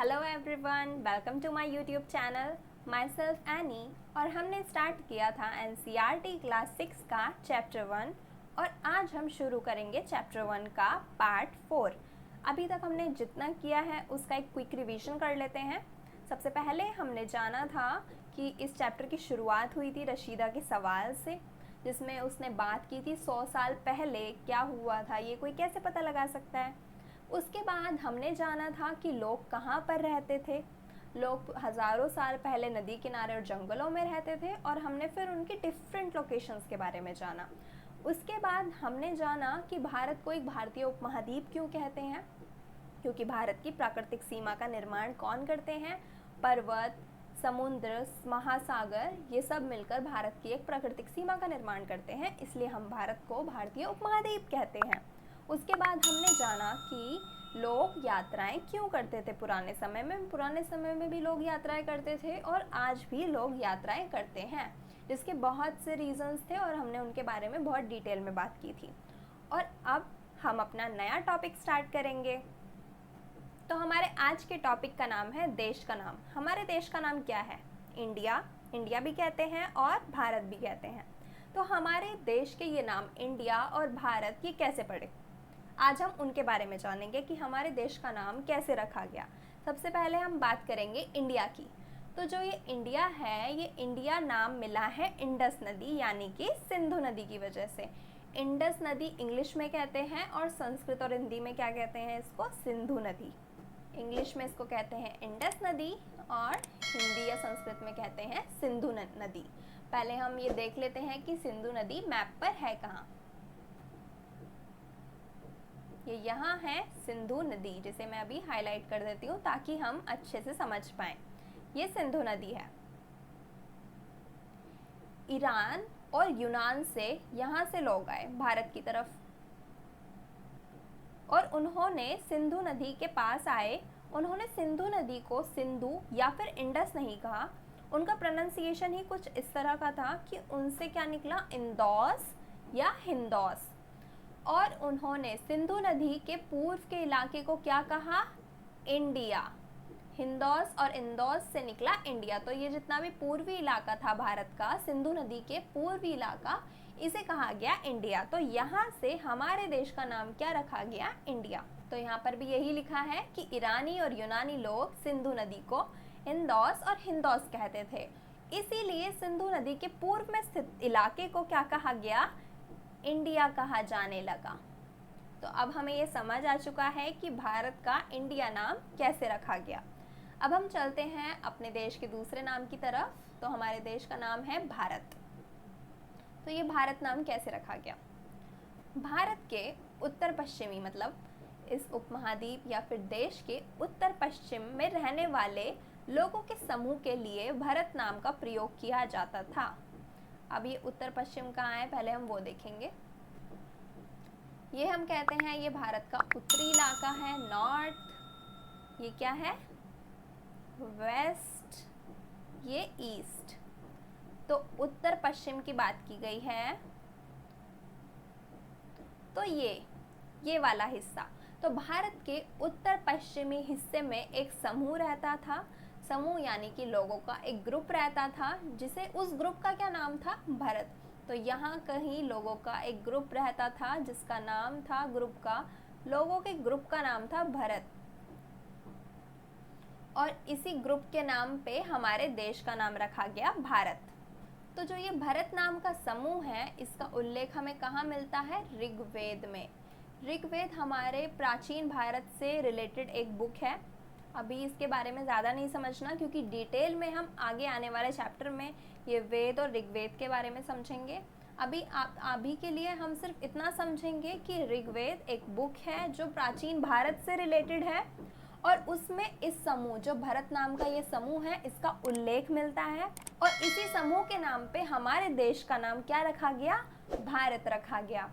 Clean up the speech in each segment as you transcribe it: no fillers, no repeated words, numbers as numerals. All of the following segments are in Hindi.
Hello everyone, welcome to my YouTube channel. Myself Annie. और हमने स्टार्ट किया था एनसीईआरटी क्लास 6 का चैप्टर 1 और आज हम शुरू करेंगे चैप्टर 1 का पार्ट 4। अभी तक हमने जितना किया है उसका एक क्विक रिवीजन कर लेते हैं। सबसे पहले हमने जाना था कि इस चैप्टर की शुरुआत हुई थी रशीदा के सवाल से, जिसमें उसने बात की थी 100 साल पहले क्या हुआ था, ये कोई कैसे पता लगा सकता है। उसके बाद हमने जाना था कि लोग कहाँ पर रहते थे। लोग हज़ारों साल पहले नदी किनारे और जंगलों में रहते थे और हमने फिर उनकी डिफरेंट लोकेशंस के बारे में जाना। उसके बाद हमने जाना कि भारत को एक भारतीय उपमहाद्वीप क्यों कहते हैं, क्योंकि भारत की प्राकृतिक सीमा का निर्माण कौन करते हैं, पर्वत, समुद्र, महासागर, ये सब मिलकर भारत की एक प्राकृतिक सीमा का निर्माण करते हैं, इसलिए हम भारत को भारतीय उपमहाद्वीप कहते हैं। उसके बाद हमने जाना कि लोग यात्राएं क्यों करते थे पुराने समय में भी लोग यात्राएं करते थे और आज भी लोग यात्राएं करते हैं, जिसके बहुत से रीजंस थे और हमने उनके बारे में बहुत डिटेल में बात की थी। और अब हम अपना नया टॉपिक स्टार्ट करेंगे। तो हमारे आज के टॉपिक का नाम है देश का नाम। हमारे देश का नाम क्या है? इंडिया। इंडिया भी कहते हैं और भारत भी कहते हैं। तो हमारे देश के ये नाम इंडिया और भारत ये कैसे पड़े, आज हम उनके बारे में जानेंगे कि हमारे देश का नाम कैसे रखा गया। सबसे पहले हम बात करेंगे इंडिया की। तो जो ये इंडिया है, ये इंडिया नाम मिला है इंडस नदी यानी कि सिंधु नदी की वजह से। इंडस नदी इंग्लिश में कहते हैं और संस्कृत और हिंदी में क्या कहते हैं इसको? सिंधु नदी। इंग्लिश में इसको कहते हैं इंडस नदी और हिंदी या संस्कृत में कहते हैं सिंधु नदी। पहले हम ये देख लेते हैं कि सिंधु नदी मैप पर है कहाँ। ये यहाँ है सिंधु नदी, जिसे मैं अभी हाईलाइट कर देती हूँ ताकि हम अच्छे से समझ पाएं। ये सिंधु नदी है। ईरान और यूनान से यहाँ से लोग आए भारत की तरफ और उन्होंने सिंधु नदी के पास आए। उन्होंने सिंधु नदी को सिंधु या फिर इंडस नहीं कहा, उनका प्रोनाउंसिएशन ही कुछ इस तरह का था कि उनसे क्या निकला, इंदौस या हिंदौस। और उन्होंने सिंधु नदी के पूर्व के इलाके को क्या कहा? इंडिया। हिंदौस और इंदौस से निकला इंडिया। तो ये जितना भी पूर्वी इलाका था भारत का, सिंधु नदी के पूर्वी इलाका, इसे कहा गया इंडिया। तो यहाँ से हमारे देश का नाम क्या रखा गया? इंडिया। तो यहाँ पर भी यही लिखा है कि ईरानी और यूनानी लोग सिंधु नदी को इंदौस और हिंदौस कहते थे, इसीलिए सिंधु नदी के पूर्व में स्थित इलाके को क्या कहा गया? इंडिया कहा जाने लगा। तो अब हमें ये समझ आ चुका है कि भारत का इंडिया नाम कैसे रखा गया। अब हम चलते हैं अपने देश के दूसरे नाम की तरफ। तो हमारे देश का नाम है भारत। तो ये भारत नाम कैसे रखा गया? भारत के उत्तर पश्चिमी, मतलब इस उपमहाद्वीप या फिर देश के उत्तर पश्चिम में रहने वाले लोगों के समूह के लिए भारत नाम का प्रयोग किया जाता था। अब ये उत्तर पश्चिम कहाँ है, पहले हम वो देखेंगे। ये हम कहते हैं ये भारत का उत्तरी इलाका है, नॉर्थ। ये क्या है? वेस्ट। ये ईस्ट। तो उत्तर पश्चिम की बात की गई है। तो ये वाला हिस्सा। तो भारत के उत्तर पश्चिमी हिस्से में एक समूह रहता था। समूह यानी कि लोगों का एक ग्रुप रहता था, जिसे उस ग्रुप का क्या नाम था? भारत। तो यहाँ कहीं लोगों का एक ग्रुप रहता था जिसका नाम था, ग्रुप का, लोगों के ग्रुप का नाम था भारत। और इसी ग्रुप के नाम पे हमारे देश का नाम रखा गया भारत। तो जो ये भारत नाम का समूह है, इसका उल्लेख हमें कहाँ मिलता है? ऋग्वेद में। ऋग्वेद हमारे प्राचीन भारत से रिलेटेड एक बुक है। अभी इसके बारे में ज़्यादा नहीं समझना, क्योंकि डिटेल में हम आगे आने वाले चैप्टर में ये वेद और ऋग्वेद के बारे में समझेंगे। अभी के लिए हम सिर्फ इतना समझेंगे कि ऋग्वेद एक बुक है जो प्राचीन भारत से रिलेटेड है और उसमें इस समूह, जो भारत नाम का ये समूह है, इसका उल्लेख मिलता है और इसी समूह के नाम पे हमारे देश का नाम क्या रखा गया? भारत रखा गया।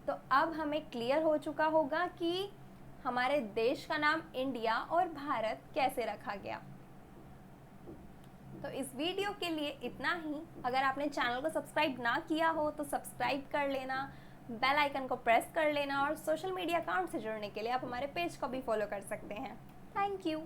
तो अब हमें क्लियर हो चुका होगा कि हमारे देश का नाम इंडिया और भारत कैसे रखा गया। तो इस वीडियो के लिए इतना ही। अगर आपने चैनल को सब्सक्राइब ना किया हो तो सब्सक्राइब कर लेना, बेल आइकन को प्रेस कर लेना और सोशल मीडिया अकाउंट से जुड़ने के लिए आप हमारे पेज को भी फॉलो कर सकते हैं। Thank you.